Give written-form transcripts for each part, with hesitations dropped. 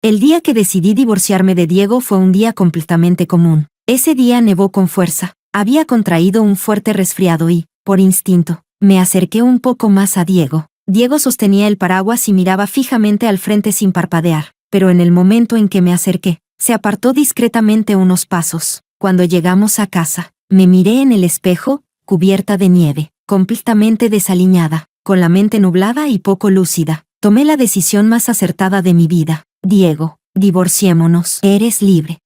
El día que decidí divorciarme de Diego fue un día completamente común. Ese día nevó con fuerza. Había contraído un fuerte resfriado y, por instinto, me acerqué un poco más a Diego. Diego sostenía el paraguas y miraba fijamente al frente sin parpadear, pero en el momento en que me acerqué, se apartó discretamente unos pasos. Cuando llegamos a casa, me miré en el espejo, cubierta de nieve, completamente desaliñada, con la mente nublada y poco lúcida. Tomé la decisión más acertada de mi vida. Diego, divorciémonos. Eres libre.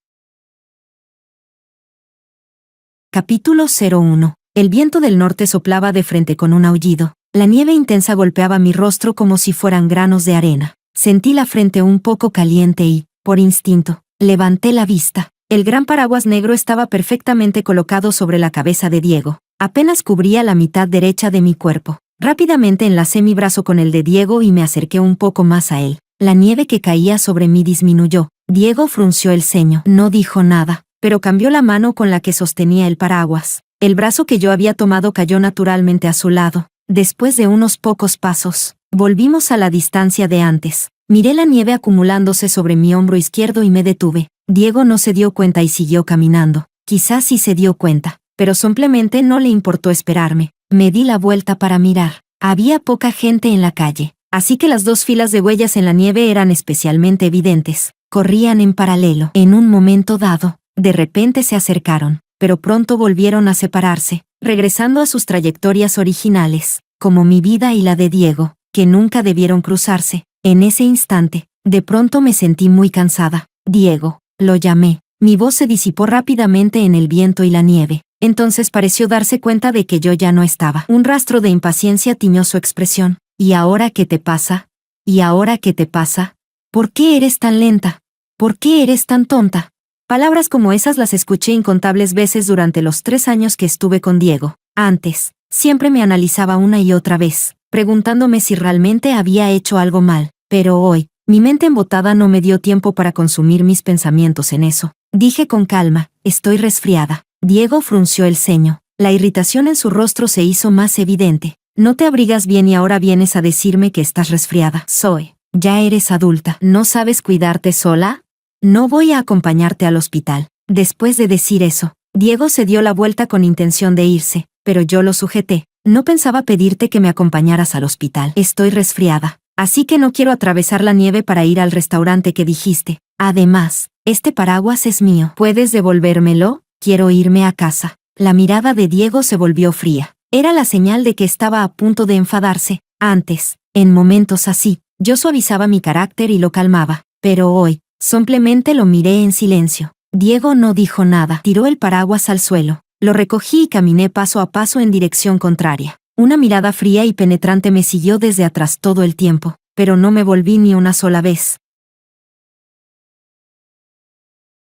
Capítulo 01. El viento del norte soplaba de frente con un aullido. La nieve intensa golpeaba mi rostro como si fueran granos de arena. Sentí la frente un poco caliente y, por instinto, levanté la vista. El gran paraguas negro estaba perfectamente colocado sobre la cabeza de Diego. Apenas cubría la mitad derecha de mi cuerpo. Rápidamente enlacé mi brazo con el de Diego y me acerqué un poco más a él. La nieve que caía sobre mí disminuyó. Diego frunció el ceño. No dijo nada, pero cambió la mano con la que sostenía el paraguas. El brazo que yo había tomado cayó naturalmente a su lado. Después de unos pocos pasos, volvimos a la distancia de antes. Miré la nieve acumulándose sobre mi hombro izquierdo y me detuve. Diego no se dio cuenta y siguió caminando. Quizás sí se dio cuenta, pero simplemente no le importó esperarme. Me di la vuelta para mirar. Había poca gente en la calle, así que las dos filas de huellas en la nieve eran especialmente evidentes. Corrían en paralelo. En un momento dado, de repente se acercaron, pero pronto volvieron a separarse, regresando a sus trayectorias originales, como mi vida y la de Diego, que nunca debieron cruzarse. En ese instante, de pronto me sentí muy cansada. Diego, lo llamé. Mi voz se disipó rápidamente en el viento y la nieve. Entonces pareció darse cuenta de que yo ya no estaba. Un rastro de impaciencia tiñó su expresión. ¿Y ahora qué te pasa? ¿Y ahora qué te pasa? ¿Por qué eres tan lenta? ¿Por qué eres tan tonta? Palabras como esas las escuché incontables veces durante los 3 años que estuve con Diego. Antes, siempre me analizaba una y otra vez, preguntándome si realmente había hecho algo mal. Pero hoy, mi mente embotada no me dio tiempo para consumir mis pensamientos en eso. Dije con calma, estoy resfriada. Diego frunció el ceño. La irritación en su rostro se hizo más evidente. No te abrigas bien y ahora vienes a decirme que estás resfriada. Zoe, ya eres adulta. ¿No sabes cuidarte sola? No voy a acompañarte al hospital. Después de decir eso, Diego se dio la vuelta con intención de irse, pero yo lo sujeté. No pensaba pedirte que me acompañaras al hospital. Estoy resfriada, así que no quiero atravesar la nieve para ir al restaurante que dijiste. Además, este paraguas es mío. ¿Puedes devolvérmelo? Quiero irme a casa. La mirada de Diego se volvió fría. Era la señal de que estaba a punto de enfadarse. Antes, en momentos así, yo suavizaba mi carácter y lo calmaba, pero hoy, simplemente lo miré en silencio. Diego no dijo nada. Tiró el paraguas al suelo. Lo recogí y caminé paso a paso en dirección contraria. Una mirada fría y penetrante me siguió desde atrás todo el tiempo, pero no me volví ni una sola vez.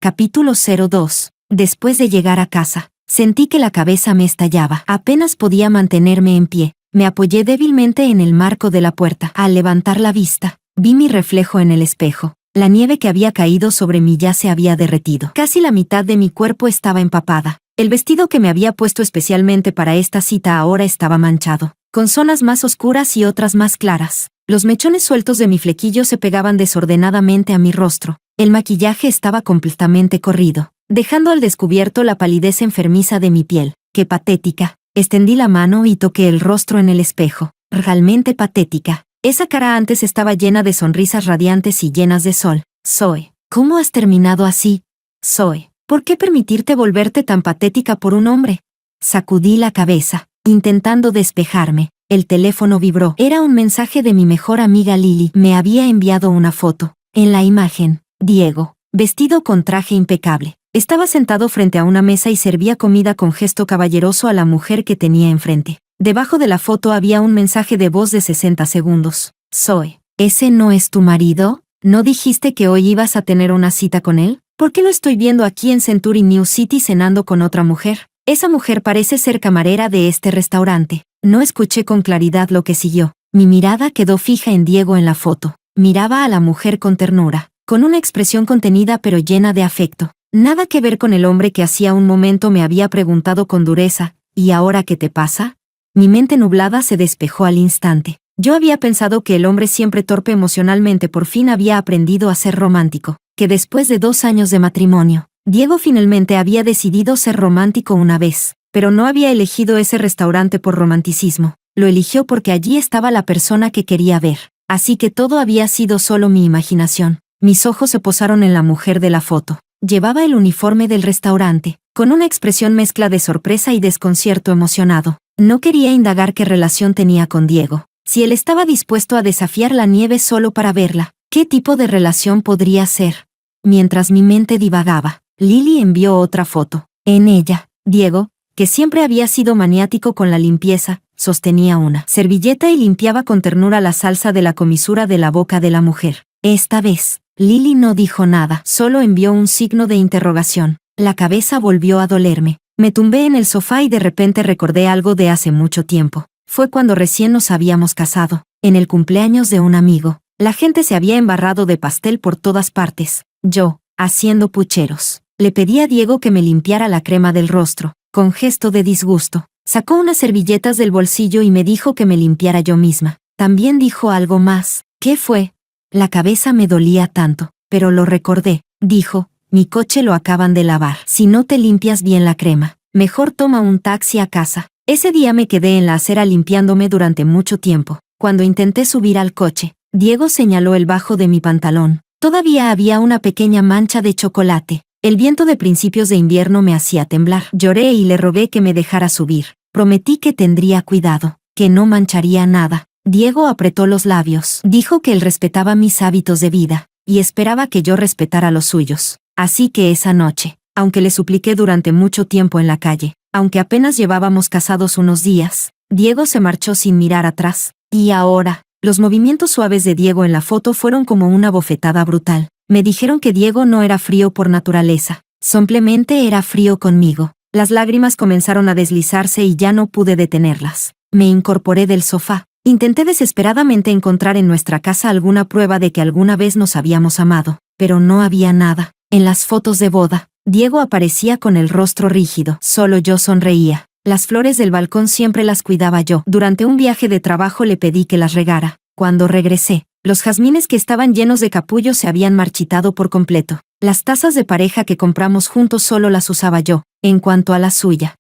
Capítulo 02. Después de llegar a casa, sentí que la cabeza me estallaba. Apenas podía mantenerme en pie. Me apoyé débilmente en el marco de la puerta. Al levantar la vista, vi mi reflejo en el espejo. La nieve que había caído sobre mí ya se había derretido. Casi la mitad de mi cuerpo estaba empapada. El vestido que me había puesto especialmente para esta cita ahora estaba manchado, con zonas más oscuras y otras más claras. Los mechones sueltos de mi flequillo se pegaban desordenadamente a mi rostro. El maquillaje estaba completamente corrido, dejando al descubierto la palidez enfermiza de mi piel. ¡Qué patética! Extendí la mano y toqué el rostro en el espejo. Realmente patética. Esa cara antes estaba llena de sonrisas radiantes y llenas de sol. Zoe, ¿cómo has terminado así? Zoe, ¿por qué permitirte volverte tan patética por un hombre? Sacudí la cabeza, intentando despejarme. El teléfono vibró. Era un mensaje de mi mejor amiga Lily. Me había enviado una foto. En la imagen, Diego, vestido con traje impecable, estaba sentado frente a una mesa y servía comida con gesto caballeroso a la mujer que tenía enfrente. Debajo de la foto había un mensaje de voz de 60 segundos. Zoe, ¿ese no es tu marido? ¿No dijiste que hoy ibas a tener una cita con él? ¿Por qué lo estoy viendo aquí en Century New City cenando con otra mujer? Esa mujer parece ser camarera de este restaurante. No escuché con claridad lo que siguió. Mi mirada quedó fija en Diego en la foto. Miraba a la mujer con ternura, con una expresión contenida pero llena de afecto. Nada que ver con el hombre que hacía un momento me había preguntado con dureza, ¿y ahora qué te pasa? Mi mente nublada se despejó al instante. Yo había pensado que el hombre siempre torpe emocionalmente por fin había aprendido a ser romántico, que después de 2 años de matrimonio, Diego finalmente había decidido ser romántico una vez, pero no había elegido ese restaurante por romanticismo, lo eligió porque allí estaba la persona que quería ver, así que todo había sido solo mi imaginación. Mis ojos se posaron en la mujer de la foto. Llevaba el uniforme del restaurante, con una expresión mezcla de sorpresa y desconcierto emocionado. No quería indagar qué relación tenía con Diego. Si él estaba dispuesto a desafiar la nieve solo para verla, ¿qué tipo de relación podría ser? Mientras mi mente divagaba, Lily envió otra foto. En ella, Diego, que siempre había sido maniático con la limpieza, sostenía una servilleta y limpiaba con ternura la salsa de la comisura de la boca de la mujer. Esta vez, Lily no dijo nada, solo envió un signo de interrogación. La cabeza volvió a dolerme. Me tumbé en el sofá y de repente recordé algo de hace mucho tiempo. Fue cuando recién nos habíamos casado, en el cumpleaños de un amigo. La gente se había embarrado de pastel por todas partes. Yo, haciendo pucheros, le pedí a Diego que me limpiara la crema del rostro. Con gesto de disgusto, sacó unas servilletas del bolsillo y me dijo que me limpiara yo misma. También dijo algo más. ¿Qué fue? La cabeza me dolía tanto, pero lo recordé. Dijo, mi coche lo acaban de lavar. Si no te limpias bien la crema, mejor toma un taxi a casa. Ese día me quedé en la acera limpiándome durante mucho tiempo. Cuando intenté subir al coche, Diego señaló el bajo de mi pantalón. Todavía había una pequeña mancha de chocolate. El viento de principios de invierno me hacía temblar. Lloré y le rogué que me dejara subir. Prometí que tendría cuidado, que no mancharía nada. Diego apretó los labios. Dijo que él respetaba mis hábitos de vida, y esperaba que yo respetara los suyos. Así que esa noche, aunque le supliqué durante mucho tiempo en la calle, aunque apenas llevábamos casados unos días, Diego se marchó sin mirar atrás. Y ahora, los movimientos suaves de Diego en la foto fueron como una bofetada brutal. Me dijeron que Diego no era frío por naturaleza, simplemente era frío conmigo. Las lágrimas comenzaron a deslizarse y ya no pude detenerlas. Me incorporé del sofá. Intenté desesperadamente encontrar en nuestra casa alguna prueba de que alguna vez nos habíamos amado, pero no había nada. En las fotos de boda, Diego aparecía con el rostro rígido. Solo yo sonreía. Las flores del balcón siempre las cuidaba yo. Durante un viaje de trabajo le pedí que las regara. Cuando regresé, los jazmines que estaban llenos de capullo se habían marchitado por completo. Las tazas de pareja que compramos juntos solo las usaba yo. En cuanto a la suya,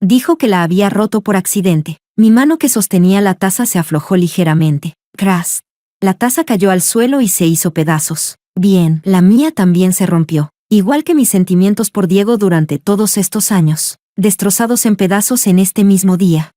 dijo que la había roto por accidente. Mi mano que sostenía la taza se aflojó ligeramente. Crash. La taza cayó al suelo y se hizo pedazos. Bien, la mía también se rompió. Igual que mis sentimientos por Diego durante todos estos años, destrozados en pedazos en este mismo día.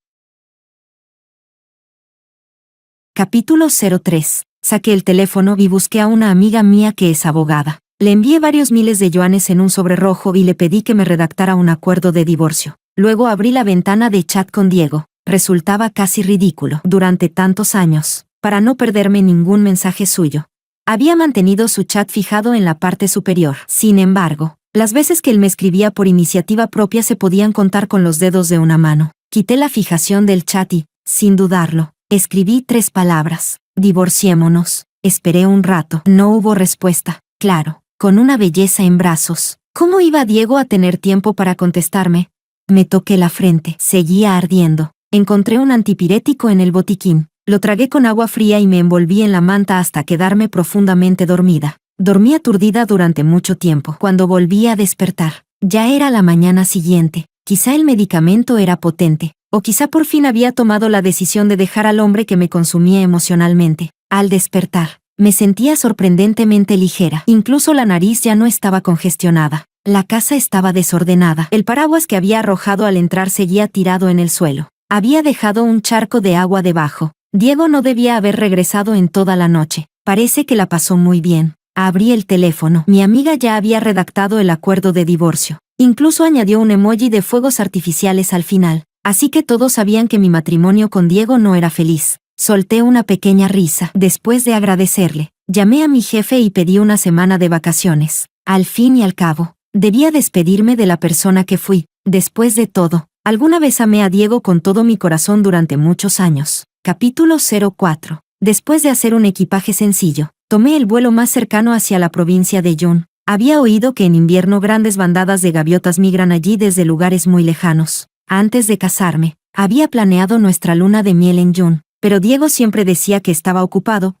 Capítulo 03. Saqué el teléfono y busqué a una amiga mía que es abogada. Le envié varios miles de yuanes en un sobre rojo y le pedí que me redactara un acuerdo de divorcio. Luego abrí la ventana de chat con Diego. Resultaba casi ridículo, durante tantos años, para no perderme ningún mensaje suyo. Había mantenido su chat fijado en la parte superior. Sin embargo, las veces que él me escribía por iniciativa propia se podían contar con los dedos de una mano. Quité la fijación del chat y, sin dudarlo, escribí 3 palabras. Divorciémonos. Esperé un rato. No hubo respuesta. Claro, con una belleza en brazos. ¿Cómo iba Diego a tener tiempo para contestarme? Me toqué la frente. Seguía ardiendo. Encontré un antipirético en el botiquín. Lo tragué con agua fría y me envolví en la manta hasta quedarme profundamente dormida. Dormí aturdida durante mucho tiempo. Cuando volví a despertar, ya era la mañana siguiente. Quizá el medicamento era potente, o quizá por fin había tomado la decisión de dejar al hombre que me consumía emocionalmente. Al despertar, me sentía sorprendentemente ligera. Incluso la nariz ya no estaba congestionada. La casa estaba desordenada. El paraguas que había arrojado al entrar seguía tirado en el suelo. Había dejado un charco de agua debajo. Diego no debía haber regresado en toda la noche. Parece que la pasó muy bien. Abrí el teléfono. Mi amiga ya había redactado el acuerdo de divorcio. Incluso añadió un emoji de fuegos artificiales al final. Así que todos sabían que mi matrimonio con Diego no era feliz. Solté una pequeña risa. Después de agradecerle, llamé a mi jefe y pedí una semana de vacaciones. Al fin y al cabo, debía despedirme de la persona que fui. Después de todo, alguna vez amé a Diego con todo mi corazón durante muchos años. Capítulo 04. Después de hacer un equipaje sencillo, tomé el vuelo más cercano hacia la provincia de Yun. Había oído que en invierno grandes bandadas de gaviotas migran allí desde lugares muy lejanos. Antes de casarme, había planeado nuestra luna de miel en Yun, pero Diego siempre decía que estaba ocupado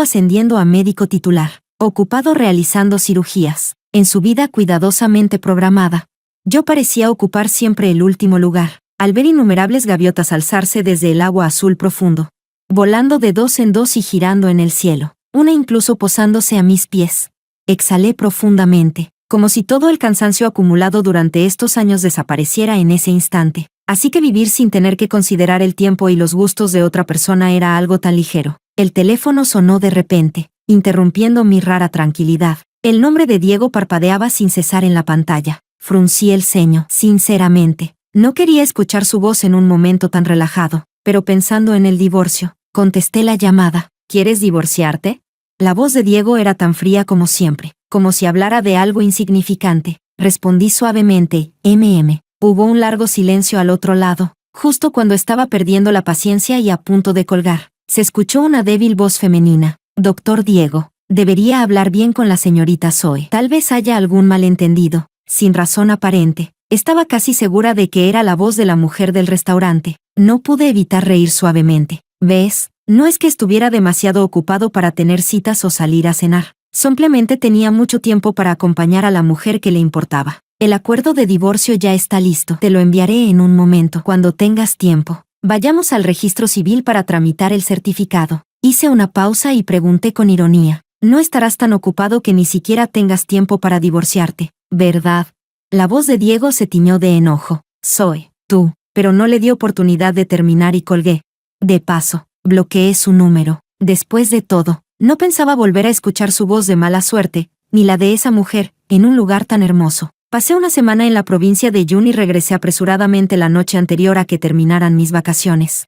ascendiendo a médico titular, ocupado realizando cirugías, en su vida cuidadosamente programada. Yo parecía ocupar siempre el último lugar, al ver innumerables gaviotas alzarse desde el agua azul profundo, volando de dos en dos y girando en el cielo, una incluso posándose a mis pies. Exhalé profundamente, como si todo el cansancio acumulado durante estos años desapareciera en ese instante. Así que vivir sin tener que considerar el tiempo y los gustos de otra persona era algo tan ligero. El teléfono sonó de repente, interrumpiendo mi rara tranquilidad. El nombre de Diego parpadeaba sin cesar en la pantalla. Fruncí el ceño. Sinceramente, no quería escuchar su voz en un momento tan relajado, pero pensando en el divorcio, contesté la llamada. ¿Quieres divorciarte? La voz de Diego era tan fría como siempre, como si hablara de algo insignificante. Respondí suavemente, Hubo un largo silencio al otro lado. Justo cuando estaba perdiendo la paciencia y a punto de colgar, se escuchó una débil voz femenina. Doctor Diego, debería hablar bien con la señorita Zoe. Tal vez haya algún malentendido. Sin razón aparente, estaba casi segura de que era la voz de la mujer del restaurante. No pude evitar reír suavemente. ¿Ves? No es que estuviera demasiado ocupado para tener citas o salir a cenar. Simplemente tenía mucho tiempo para acompañar a la mujer que le importaba. El acuerdo de divorcio ya está listo. Te lo enviaré en un momento, cuando tengas tiempo. Vayamos al registro civil para tramitar el certificado. Hice una pausa y pregunté con ironía. No estarás tan ocupado que ni siquiera tengas tiempo para divorciarte, ¿verdad? La voz de Diego se tiñó de enojo. Zoe, tú, pero no le di oportunidad de terminar y colgué. De paso, bloqueé su número. Después de todo, no pensaba volver a escuchar su voz de mala suerte, ni la de esa mujer, en un lugar tan hermoso. Pasé una semana en la provincia de Yun y regresé apresuradamente la noche anterior a que terminaran mis vacaciones.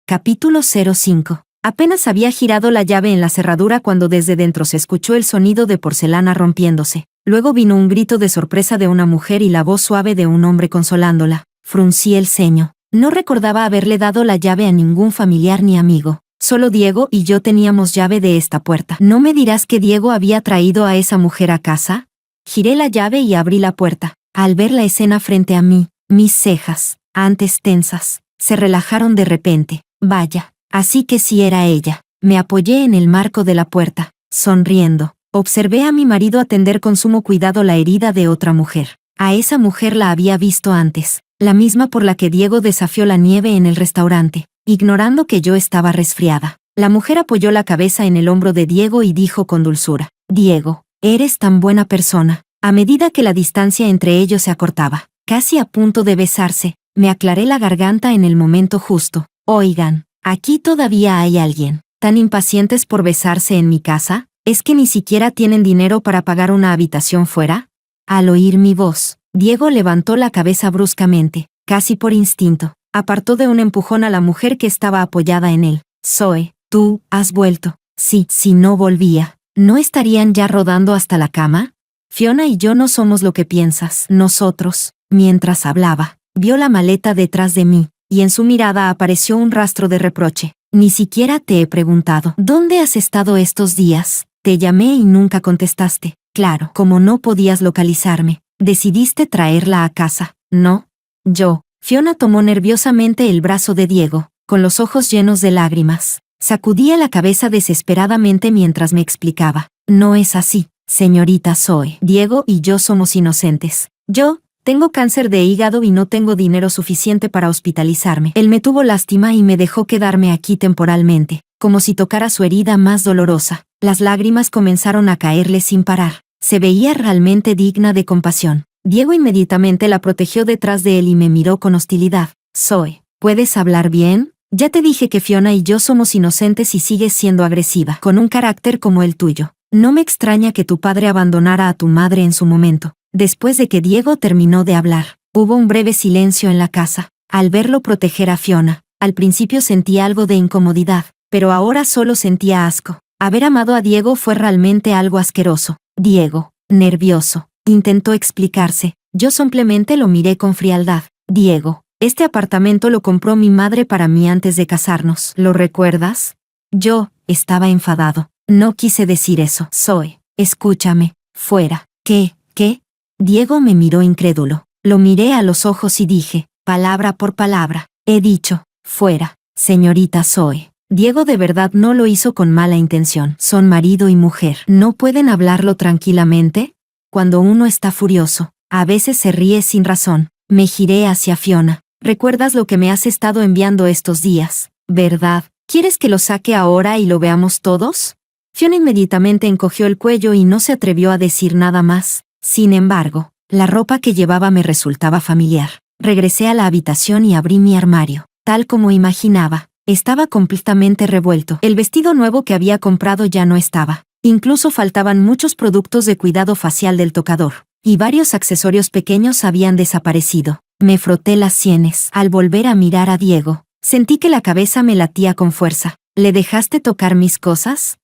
Capítulo 05. Apenas había girado la llave en la cerradura cuando desde dentro se escuchó el sonido de porcelana rompiéndose. Luego vino un grito de sorpresa de una mujer y la voz suave de un hombre consolándola. Fruncí el ceño. No recordaba haberle dado la llave a ningún familiar ni amigo. Solo Diego y yo teníamos llave de esta puerta. ¿No me dirás que Diego había traído a esa mujer a casa? Giré la llave y abrí la puerta. Al ver la escena frente a mí, mis cejas, antes tensas, se relajaron de repente. Vaya, así que sí era ella. Me apoyé en el marco de la puerta, sonriendo. Observé a mi marido atender con sumo cuidado la herida de otra mujer. A esa mujer la había visto antes, la misma por la que Diego desafió la nieve en el restaurante, ignorando que yo estaba resfriada. La mujer apoyó la cabeza en el hombro de Diego y dijo con dulzura: Diego, eres tan buena persona. A medida que la distancia entre ellos se acortaba, casi a punto de besarse, me aclaré la garganta en el momento justo. Oigan, aquí todavía hay alguien. ¿Tan impacientes por besarse en mi casa? ¿Es que ni siquiera tienen dinero para pagar una habitación fuera? Al oír mi voz, Diego levantó la cabeza bruscamente, casi por instinto. Apartó de un empujón a la mujer que estaba apoyada en él. Zoe, tú, has vuelto. Sí, si no volvía, ¿no estarían ya rodando hasta la cama? Fiona y yo no somos lo que piensas. Nosotros, mientras hablaba, vio la maleta detrás de mí, y en su mirada apareció un rastro de reproche. Ni siquiera te he preguntado. ¿Dónde has estado estos días? Te llamé y nunca contestaste. Claro, como no podías localizarme, decidiste traerla a casa, ¿no? Yo. Fiona tomó nerviosamente el brazo de Diego, con los ojos llenos de lágrimas. Sacudía la cabeza desesperadamente mientras me explicaba. No es así, señorita Zoe. Diego y yo somos inocentes. Yo tengo cáncer de hígado y no tengo dinero suficiente para hospitalizarme. Él me tuvo lástima y me dejó quedarme aquí temporalmente, como si tocara su herida más dolorosa. Las lágrimas comenzaron a caerle sin parar. Se veía realmente digna de compasión. Diego inmediatamente la protegió detrás de él y me miró con hostilidad. Zoe, ¿puedes hablar bien? Ya te dije que Fiona y yo somos inocentes y sigues siendo agresiva, con un carácter como el tuyo. No me extraña que tu padre abandonara a tu madre en su momento. Después de que Diego terminó de hablar, hubo un breve silencio en la casa. Al verlo proteger a Fiona, al principio sentí algo de incomodidad, pero ahora solo sentía asco. Haber amado a Diego fue realmente algo asqueroso. Diego, nervioso, intentó explicarse. Yo simplemente lo miré con frialdad. Diego, este apartamento lo compró mi madre para mí antes de casarnos. ¿Lo recuerdas? Yo estaba enfadado. No quise decir eso. Zoe, escúchame. Fuera. ¿Qué? Diego me miró incrédulo. Lo miré a los ojos y dije, palabra por palabra, He dicho, fuera, señorita Zoe. Diego de verdad no lo hizo con mala intención. Son marido y mujer. ¿No pueden hablarlo tranquilamente? Cuando uno está furioso, a veces se ríe sin razón. Me giré hacia Fiona. ¿Recuerdas lo que me has estado enviando estos días, verdad? ¿Quieres que lo saque ahora y lo veamos todos? Fiona inmediatamente encogió el cuello y no se atrevió a decir nada más. Sin embargo, la ropa que llevaba me resultaba familiar. Regresé a la habitación y abrí mi armario. Tal como imaginaba, estaba completamente revuelto. El vestido nuevo que había comprado ya no estaba. Incluso faltaban muchos productos de cuidado facial del tocador, y varios accesorios pequeños habían desaparecido. Me froté las sienes. Al volver a mirar a Diego, sentí que la cabeza me latía con fuerza. ¿Le dejaste tocar mis cosas?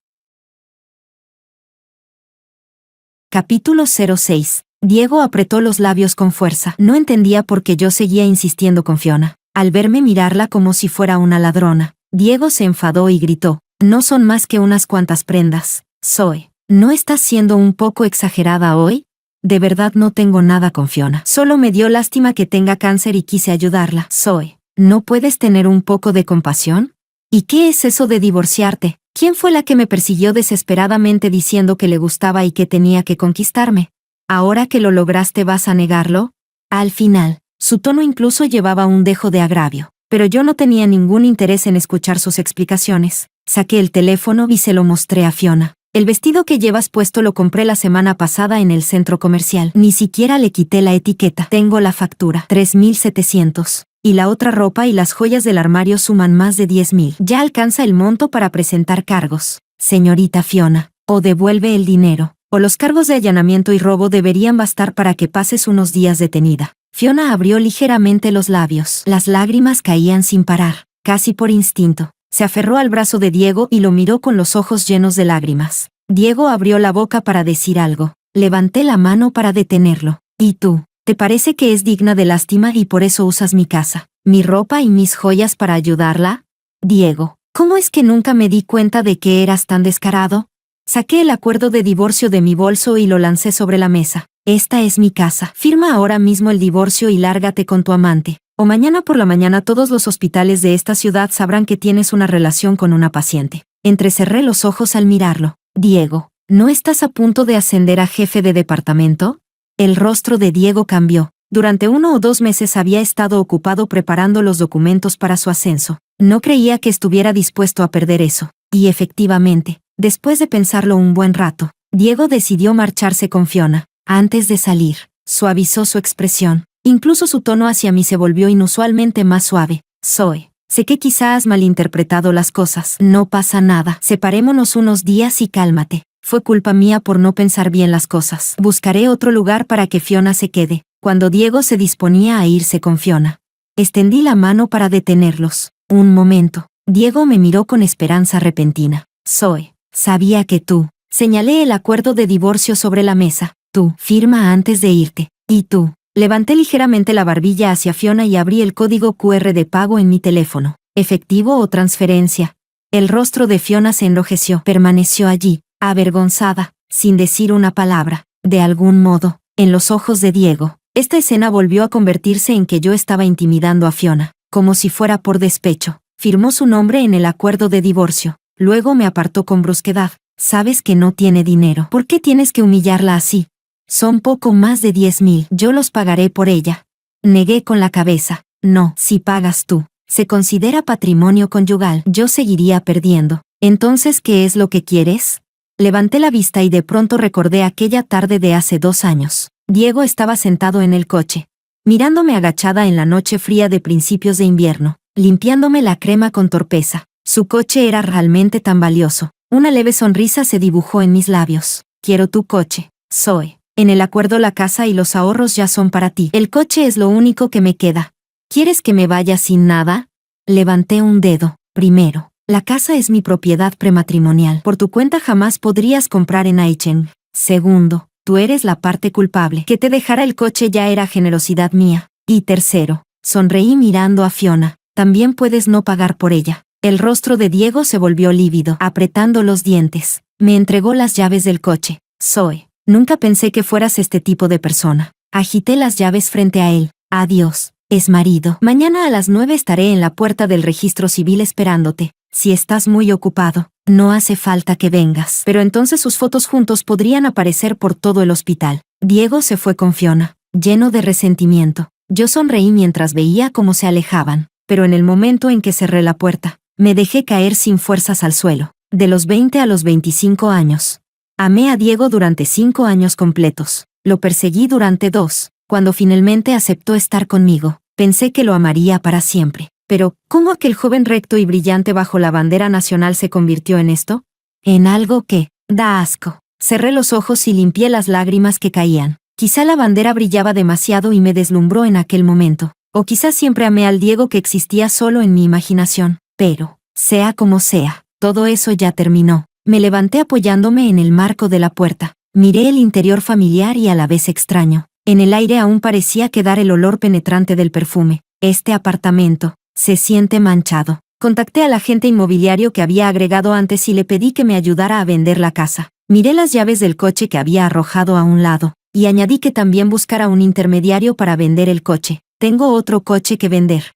Capítulo 06. Diego apretó los labios con fuerza. No entendía por qué yo seguía insistiendo con Fiona. Al verme mirarla como si fuera una ladrona, Diego se enfadó y gritó, no son más que unas cuantas prendas. Zoe, ¿no estás siendo un poco exagerada hoy? De verdad no tengo nada con Fiona. Solo me dio lástima que tenga cáncer y quise ayudarla. Zoe, ¿no puedes tener un poco de compasión? ¿Y qué es eso de divorciarte? ¿Quién fue la que me persiguió desesperadamente diciendo que le gustaba y que tenía que conquistarme? ¿Ahora que lo lograste vas a negarlo? Al final, su tono incluso llevaba un dejo de agravio, pero yo no tenía ningún interés en escuchar sus explicaciones. Saqué el teléfono y se lo mostré a Fiona. El vestido que llevas puesto lo compré la semana pasada en el centro comercial. Ni siquiera le quité la etiqueta. Tengo la factura. 3.700. Y la otra ropa y las joyas del armario suman más de 10.000. Ya alcanza el monto para presentar cargos. Señorita Fiona, o devuelve el dinero, o los cargos de allanamiento y robo deberían bastar para que pases unos días detenida. Fiona abrió ligeramente los labios. Las lágrimas caían sin parar, casi por instinto. Se aferró al brazo de Diego y lo miró con los ojos llenos de lágrimas. Diego abrió la boca para decir algo. Levanté la mano para detenerlo. ¿Y tú? ¿Te parece que es digna de lástima y por eso usas mi casa, mi ropa y mis joyas para ayudarla? Diego, ¿cómo es que nunca me di cuenta de que eras tan descarado? Saqué el acuerdo de divorcio de mi bolso y lo lancé sobre la mesa. Esta es mi casa. Firma ahora mismo el divorcio y lárgate con tu amante. O mañana por la mañana todos los hospitales de esta ciudad sabrán que tienes una relación con una paciente. Entrecerré los ojos al mirarlo. Diego, ¿no estás a punto de ascender a jefe de departamento? El rostro de Diego cambió. Durante 1 o 2 meses había estado ocupado preparando los documentos para su ascenso. No creía que estuviera dispuesto a perder eso. Y efectivamente, después de pensarlo un buen rato, Diego decidió marcharse con Fiona. Antes de salir, suavizó su expresión. Incluso su tono hacia mí se volvió inusualmente más suave. Zoe, sé que quizá has malinterpretado las cosas. No pasa nada. Separémonos unos días y cálmate. Fue culpa mía por no pensar bien las cosas. Buscaré otro lugar para que Fiona se quede. Cuando Diego se disponía a irse con Fiona, extendí la mano para detenerlos. Un momento. Diego me miró con esperanza repentina. Zoe, sabía que tú. Señalé el acuerdo de divorcio sobre la mesa. Tú, firma antes de irte. Y tú. Levanté ligeramente la barbilla hacia Fiona y abrí el código QR de pago en mi teléfono. ¿Efectivo o transferencia? El rostro de Fiona se enrojeció. Permaneció allí, avergonzada, sin decir una palabra. De algún modo, en los ojos de Diego, esta escena volvió a convertirse en que yo estaba intimidando a Fiona, como si fuera por despecho. Firmó su nombre en el acuerdo de divorcio. Luego me apartó con brusquedad. Sabes que no tiene dinero. ¿Por qué tienes que humillarla así? Son poco más de 10.000. Yo los pagaré por ella. Negué con la cabeza. No, si pagas tú. Se considera patrimonio conyugal. Yo seguiría perdiendo. Entonces, ¿qué es lo que quieres? Levanté la vista y de pronto recordé aquella tarde de hace 2 años. Diego estaba sentado en el coche, mirándome agachada en la noche fría de principios de invierno, limpiándome la crema con torpeza. Su coche era realmente tan valioso. Una leve sonrisa se dibujó en mis labios. Quiero tu coche, Zoe. En el acuerdo la casa y los ahorros ya son para ti. El coche es lo único que me queda. ¿Quieres que me vaya sin nada? Levanté un dedo. Primero, la casa es mi propiedad prematrimonial. Por tu cuenta jamás podrías comprar en Aichen. Segundo, tú eres la parte culpable. Que te dejara el coche ya era generosidad mía. Y tercero, sonreí mirando a Fiona. También puedes no pagar por ella. El rostro de Diego se volvió lívido, apretando los dientes. Me entregó las llaves del coche. Zoe, nunca pensé que fueras este tipo de persona. Agité las llaves frente a él. Adiós. Es marido. Mañana a las 9 estaré en la puerta del registro civil esperándote. Si estás muy ocupado, no hace falta que vengas. Pero entonces sus fotos juntos podrían aparecer por todo el hospital. Diego se fue con Fiona, lleno de resentimiento. Yo sonreí mientras veía cómo se alejaban, pero en el momento en que cerré la puerta, me dejé caer sin fuerzas al suelo. De los 20 a los 25 años. Amé a Diego durante 5 años completos. Lo perseguí durante 2. Cuando finalmente aceptó estar conmigo, pensé que lo amaría para siempre. Pero, ¿cómo aquel joven recto y brillante bajo la bandera nacional se convirtió en esto? En algo que da asco. Cerré los ojos y limpié las lágrimas que caían. Quizá la bandera brillaba demasiado y me deslumbró en aquel momento. O quizá siempre amé al Diego que existía solo en mi imaginación. Pero, sea como sea, todo eso ya terminó. Me levanté apoyándome en el marco de la puerta. Miré el interior familiar y a la vez extraño. En el aire aún parecía quedar el olor penetrante del perfume. Este apartamento se siente manchado. Contacté al agente inmobiliario que había agregado antes y le pedí que me ayudara a vender la casa. Miré las llaves del coche que había arrojado a un lado, y añadí que también buscara un intermediario para vender el coche. Tengo otro coche que vender.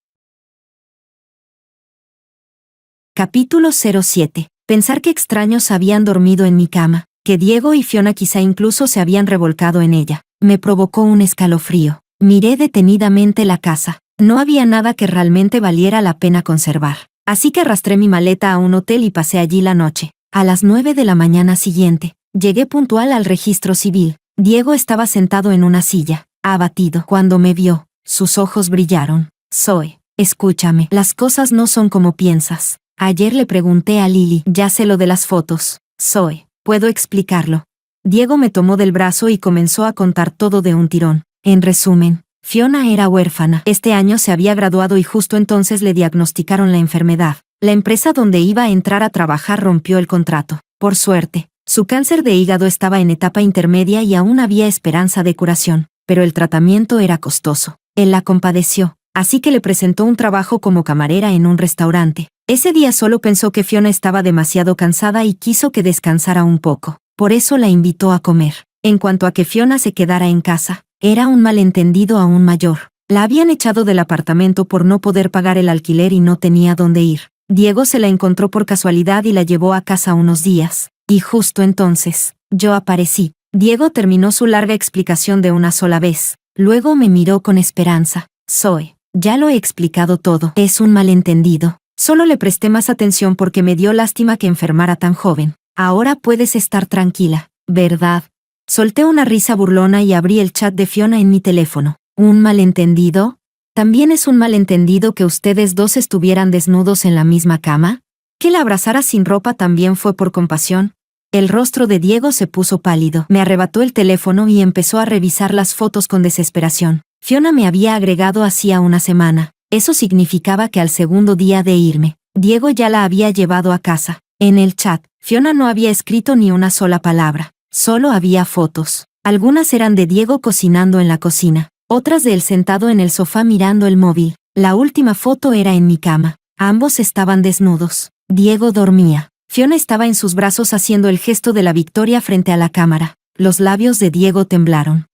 Capítulo 07. Pensar que extraños habían dormido en mi cama, que Diego y Fiona quizá incluso se habían revolcado en ella, me provocó un escalofrío. Miré detenidamente la casa. No había nada que realmente valiera la pena conservar. Así que arrastré mi maleta a un hotel y pasé allí la noche. A las 9 de la mañana siguiente, llegué puntual al registro civil. Diego estaba sentado en una silla, abatido. Cuando me vio, sus ojos brillaron. Zoe, escúchame, las cosas no son como piensas. Ayer le pregunté a Lily, ya sé lo de las fotos. Zoe, ¿puedo explicarlo? Diego me tomó del brazo y comenzó a contar todo de un tirón. En resumen, Fiona era huérfana. Este año se había graduado y justo entonces le diagnosticaron la enfermedad. La empresa donde iba a entrar a trabajar rompió el contrato. Por suerte, su cáncer de hígado estaba en etapa intermedia y aún había esperanza de curación, pero el tratamiento era costoso. Él la compadeció, así que le presentó un trabajo como camarera en un restaurante. Ese día solo pensó que Fiona estaba demasiado cansada y quiso que descansara un poco. Por eso la invitó a comer. En cuanto a que Fiona se quedara en casa, era un malentendido aún mayor. La habían echado del apartamento por no poder pagar el alquiler y no tenía dónde ir. Diego se la encontró por casualidad y la llevó a casa unos días. Y justo entonces, yo aparecí. Diego terminó su larga explicación de una sola vez. Luego me miró con esperanza. Zoe, ya lo he explicado todo. Es un malentendido. Solo le presté más atención porque me dio lástima que enfermara tan joven. Ahora puedes estar tranquila, ¿verdad? Solté una risa burlona y abrí el chat de Fiona en mi teléfono. ¿Un malentendido? ¿También es un malentendido que ustedes dos estuvieran desnudos en la misma cama? ¿Que la abrazara sin ropa también fue por compasión? El rostro de Diego se puso pálido. Me arrebató el teléfono y empezó a revisar las fotos con desesperación. Fiona me había agregado hacía una semana. Eso significaba que al segundo día de irme, Diego ya la había llevado a casa. En el chat, Fiona no había escrito ni una sola palabra. Solo había fotos. Algunas eran de Diego cocinando en la cocina, otras de él sentado en el sofá mirando el móvil. La última foto era en mi cama. Ambos estaban desnudos. Diego dormía. Fiona estaba en sus brazos haciendo el gesto de la victoria frente a la cámara. Los labios de Diego temblaron.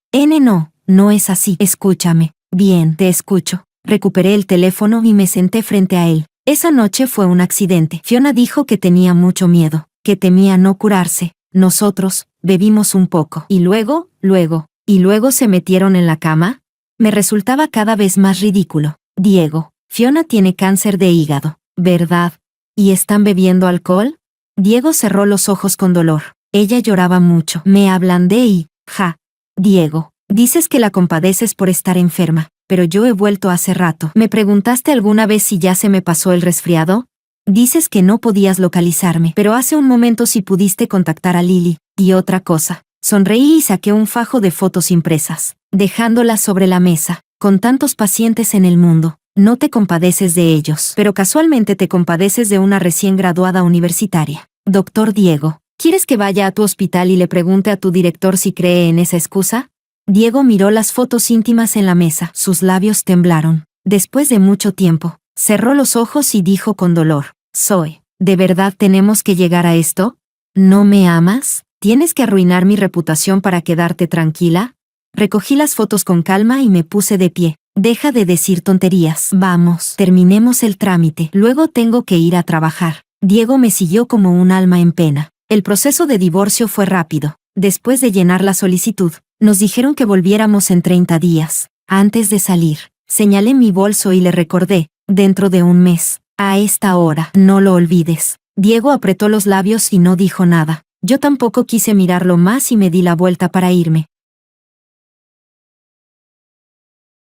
No es así. Escúchame. Bien, te escucho. Recuperé el teléfono y me senté frente a él. Esa noche fue un accidente. Fiona dijo que tenía mucho miedo, que temía no curarse. Nosotros bebimos un poco. ¿Y luego se metieron en la cama? Me resultaba cada vez más ridículo. Diego, Fiona tiene cáncer de hígado, ¿verdad? ¿Y están bebiendo alcohol? Diego cerró los ojos con dolor. Ella lloraba mucho. Me ablandé y, Diego, dices que la compadeces por estar enferma, pero yo he vuelto hace rato. ¿Me preguntaste alguna vez si ya se me pasó el resfriado? Dices que no podías localizarme, pero hace un momento sí pudiste contactar a Lily. Y otra cosa. Sonreí y saqué un fajo de fotos impresas, dejándolas sobre la mesa. Con tantos pacientes en el mundo, no te compadeces de ellos, pero casualmente te compadeces de una recién graduada universitaria. Doctor Diego, ¿quieres que vaya a tu hospital y le pregunte a tu director si cree en esa excusa? Diego miró las fotos íntimas en la mesa. Sus labios temblaron. Después de mucho tiempo, cerró los ojos y dijo con dolor: Zoe, ¿de verdad tenemos que llegar a esto? ¿No me amas? ¿Tienes que arruinar mi reputación para quedarte tranquila? Recogí las fotos con calma y me puse de pie. Deja de decir tonterías. Vamos, terminemos el trámite. Luego tengo que ir a trabajar. Diego me siguió como un alma en pena. El proceso de divorcio fue rápido. Después de llenar la solicitud, nos dijeron que volviéramos en 30 días. Antes de salir, señalé mi bolso y le recordé, dentro de un mes, a esta hora, no lo olvides. Diego apretó los labios y no dijo nada. Yo tampoco quise mirarlo más y me di la vuelta para irme.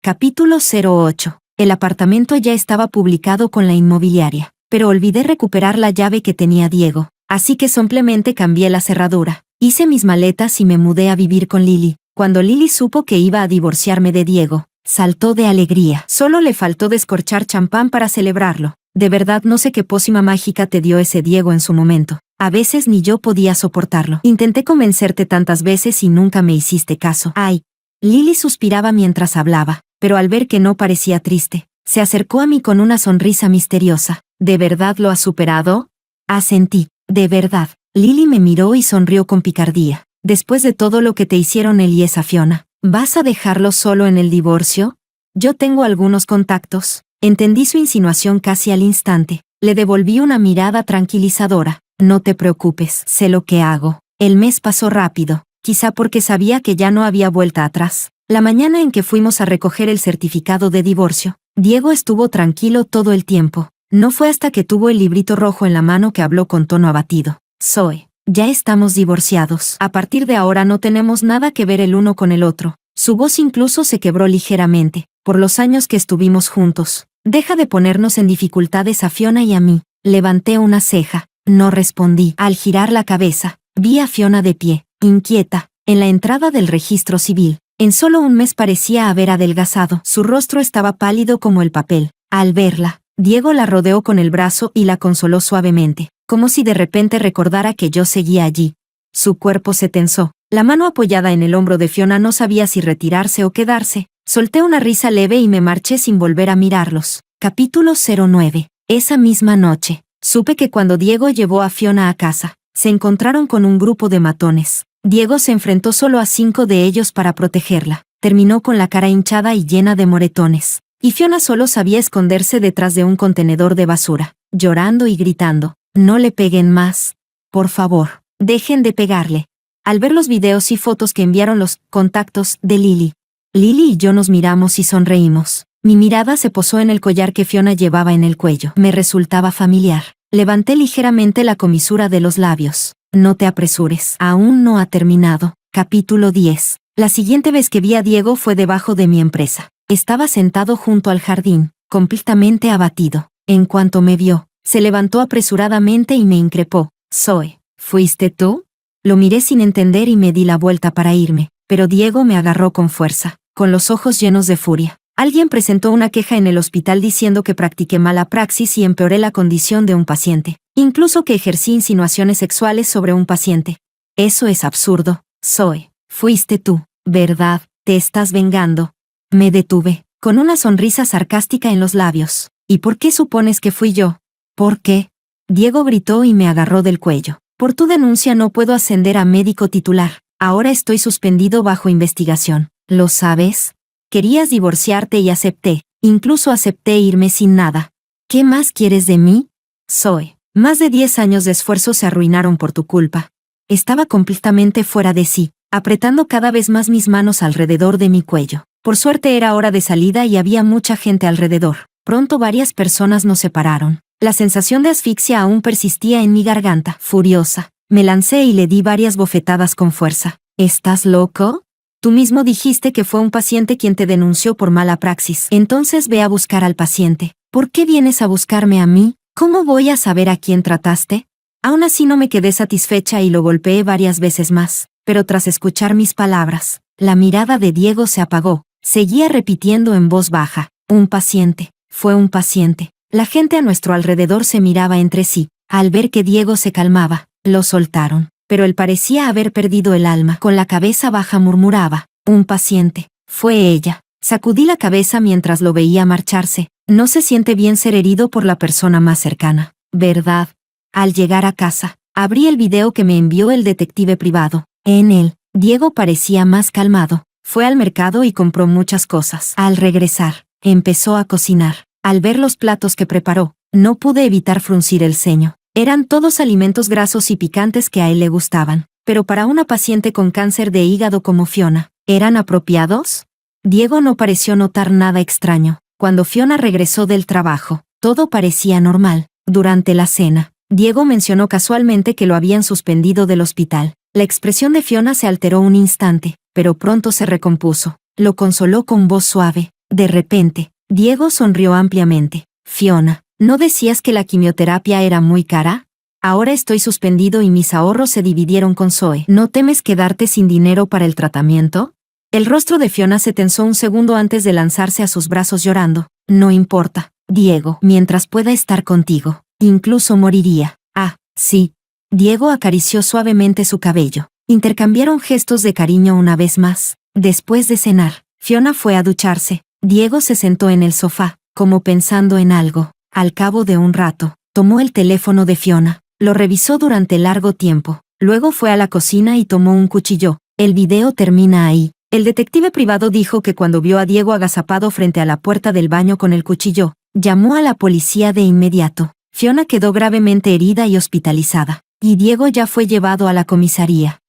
Capítulo 08. El apartamento ya estaba publicado con la inmobiliaria, pero olvidé recuperar la llave que tenía Diego, así que simplemente cambié la cerradura. Hice mis maletas y me mudé a vivir con Lily. Cuando Lily supo que iba a divorciarme de Diego, saltó de alegría. Solo le faltó descorchar champán para celebrarlo. De verdad no sé qué pócima mágica te dio ese Diego en su momento. A veces ni yo podía soportarlo. Intenté convencerte tantas veces y nunca me hiciste caso. Ay. Lily suspiraba mientras hablaba, pero al ver que no parecía triste, se acercó a mí con una sonrisa misteriosa. ¿De verdad lo has superado? Asentí. De verdad. Lily me miró y sonrió con picardía. Después de todo lo que te hicieron él y esa Fiona, ¿vas a dejarlo solo en el divorcio? Yo tengo algunos contactos. Entendí su insinuación casi al instante. Le devolví una mirada tranquilizadora. No te preocupes, sé lo que hago. El mes pasó rápido, quizá porque sabía que ya no había vuelta atrás. La mañana en que fuimos a recoger el certificado de divorcio, Diego estuvo tranquilo todo el tiempo. No fue hasta que tuvo el librito rojo en la mano que habló con tono abatido. Zoe, ya estamos divorciados. A partir de ahora no tenemos nada que ver el uno con el otro. Su voz incluso se quebró ligeramente, por los años que estuvimos juntos. Deja de ponernos en dificultades a Fiona y a mí. Levanté una ceja. No respondí. Al girar la cabeza, vi a Fiona de pie, inquieta, en la entrada del registro civil. En solo un mes parecía haber adelgazado. Su rostro estaba pálido como el papel. Al verla, Diego la rodeó con el brazo y la consoló suavemente, como si de repente recordara que yo seguía allí. Su cuerpo se tensó. La mano apoyada en el hombro de Fiona no sabía si retirarse o quedarse. Solté una risa leve y me marché sin volver a mirarlos. Capítulo 09. Esa misma noche, supe que cuando Diego llevó a Fiona a casa, se encontraron con un grupo de matones. Diego se enfrentó solo a 5 de ellos para protegerla. Terminó con la cara hinchada y llena de moretones. Y Fiona solo sabía esconderse detrás de un contenedor de basura, llorando y gritando. No le peguen más. Por favor, dejen de pegarle. Al ver los videos y fotos que enviaron los contactos de Lily y yo nos miramos y sonreímos. Mi mirada se posó en el collar que Fiona llevaba en el cuello. Me resultaba familiar. Levanté ligeramente la comisura de los labios. No te apresures. Aún no ha terminado. Capítulo 10. La siguiente vez que vi a Diego fue debajo de mi empresa. Estaba sentado junto al jardín, completamente abatido. En cuanto me vio, se levantó apresuradamente y me increpó. Zoe, ¿fuiste tú? Lo miré sin entender y me di la vuelta para irme, pero Diego me agarró con fuerza, con los ojos llenos de furia. Alguien presentó una queja en el hospital diciendo que practiqué mala praxis y empeoré la condición de un paciente, incluso que ejercí insinuaciones sexuales sobre un paciente. Eso es absurdo. Zoe, fuiste tú, ¿verdad? Te estás vengando. Me detuve, con una sonrisa sarcástica en los labios. ¿Y por qué supones que fui yo? ¿Por qué? Diego gritó y me agarró del cuello. Por tu denuncia no puedo ascender a médico titular. Ahora estoy suspendido bajo investigación. ¿Lo sabes? Querías divorciarte y acepté. Incluso acepté irme sin nada. ¿Qué más quieres de mí? Zoe, más de 10 años de esfuerzo se arruinaron por tu culpa. Estaba completamente fuera de sí, apretando cada vez más mis manos alrededor de mi cuello. Por suerte era hora de salida y había mucha gente alrededor. Pronto varias personas nos separaron. La sensación de asfixia aún persistía en mi garganta. Furiosa, me lancé y le di varias bofetadas con fuerza. ¿Estás loco? Tú mismo dijiste que fue un paciente quien te denunció por mala praxis. Entonces ve a buscar al paciente. ¿Por qué vienes a buscarme a mí? ¿Cómo voy a saber a quién trataste? Aún así no me quedé satisfecha y lo golpeé varias veces más. Pero tras escuchar mis palabras, la mirada de Diego se apagó. Seguía repitiendo en voz baja. Un paciente. Fue un paciente. La gente a nuestro alrededor se miraba entre sí. Al ver que Diego se calmaba, lo soltaron. Pero él parecía haber perdido el alma. Con la cabeza baja murmuraba. Un paciente. Fue ella. Sacudí la cabeza mientras lo veía marcharse. No se siente bien ser herido por la persona más cercana, ¿verdad? Al llegar a casa, abrí el video que me envió el detective privado. En él, Diego parecía más calmado. Fue al mercado y compró muchas cosas. Al regresar, empezó a cocinar. Al ver los platos que preparó, no pude evitar fruncir el ceño. Eran todos alimentos grasos y picantes que a él le gustaban. Pero para una paciente con cáncer de hígado como Fiona, ¿eran apropiados? Diego no pareció notar nada extraño. Cuando Fiona regresó del trabajo, todo parecía normal. Durante la cena, Diego mencionó casualmente que lo habían suspendido del hospital. La expresión de Fiona se alteró un instante, pero pronto se recompuso. Lo consoló con voz suave. De repente, Diego sonrió ampliamente. Fiona, ¿no decías que la quimioterapia era muy cara? Ahora estoy suspendido y mis ahorros se dividieron con Zoe. ¿No temes quedarte sin dinero para el tratamiento? El rostro de Fiona se tensó un segundo antes de lanzarse a sus brazos llorando. No importa, Diego, mientras pueda estar contigo. Incluso moriría. Ah, sí. Diego acarició suavemente su cabello. Intercambiaron gestos de cariño una vez más. Después de cenar, Fiona fue a ducharse. Diego se sentó en el sofá, como pensando en algo. Al cabo de un rato, tomó el teléfono de Fiona. Lo revisó durante largo tiempo. Luego fue a la cocina y tomó un cuchillo. El video termina ahí. El detective privado dijo que cuando vio a Diego agazapado frente a la puerta del baño con el cuchillo, llamó a la policía de inmediato. Fiona quedó gravemente herida y hospitalizada, y Diego ya fue llevado a la comisaría.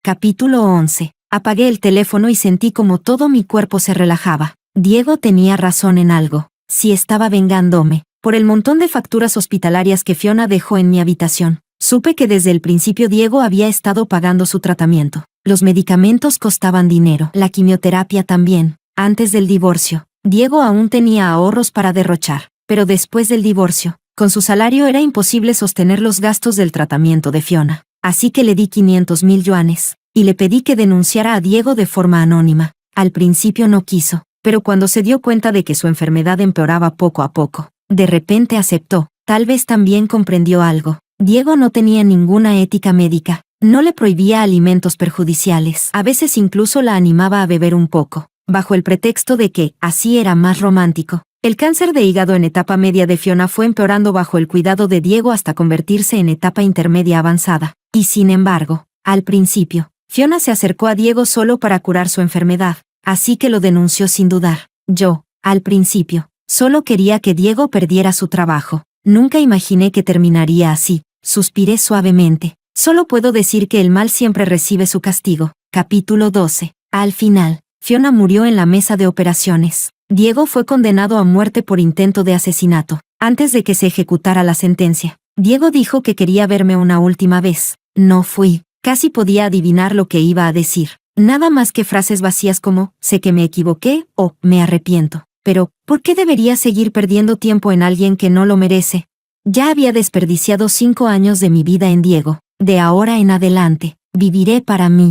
Capítulo 11. Apagué el teléfono y sentí como todo mi cuerpo se relajaba. Diego tenía razón en algo. Si estaba vengándome por el montón de facturas hospitalarias que Fiona dejó en mi habitación. Supe que desde el principio Diego había estado pagando su tratamiento. Los medicamentos costaban dinero, la quimioterapia también. Antes del divorcio, Diego aún tenía ahorros para derrochar, pero después del divorcio, con su salario era imposible sostener los gastos del tratamiento de Fiona. Así que le di 500,000 yuanes, y le pedí que denunciara a Diego de forma anónima. Al principio no quiso, pero cuando se dio cuenta de que su enfermedad empeoraba poco a poco, de repente aceptó. Tal vez también comprendió algo. Diego no tenía ninguna ética médica, no le prohibía alimentos perjudiciales, a veces incluso la animaba a beber un poco, bajo el pretexto de que, así era más romántico. El cáncer de hígado en etapa media de Fiona fue empeorando bajo el cuidado de Diego hasta convertirse en etapa intermedia avanzada, y sin embargo, al principio, Fiona se acercó a Diego solo para curar su enfermedad, así que lo denunció sin dudar. Yo, al principio, solo quería que Diego perdiera su trabajo, nunca imaginé que terminaría así. Suspiré suavemente. Solo puedo decir que el mal siempre recibe su castigo. Capítulo 12. Al final, Fiona murió en la mesa de operaciones. Diego fue condenado a muerte por intento de asesinato. Antes de que se ejecutara la sentencia, Diego dijo que quería verme una última vez. No fui. Casi podía adivinar lo que iba a decir. Nada más que frases vacías como, sé que me equivoqué, o, me arrepiento. Pero, ¿por qué debería seguir perdiendo tiempo en alguien que no lo merece? Ya había desperdiciado 5 años de mi vida en Diego. De ahora en adelante, viviré para mí.